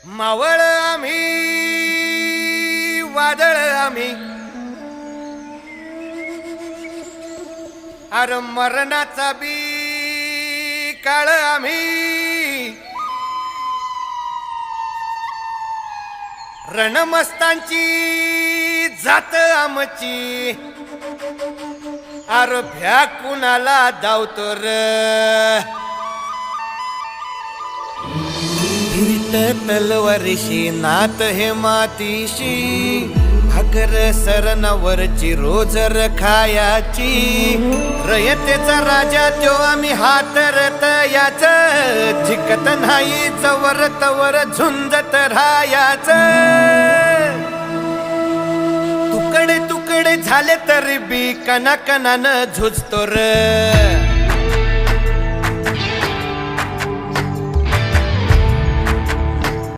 मावळ आम्ही वादळ आम्ही अरे मरणाचा बी काळ आम्ही रणमस्तांची जात आमची अरे भ्या कुणाला धावतो र फिरत तलवारीशी नात हे मातीशी भाकर सरणावरची रोजर खायाची रयतेचा राजा त्यो आम्ही हातरत याच जिकत नाही जवर तवर झुंजत राहायाच तुकडे तुकडे झाले तरी बी कणाकणानं झुजतो र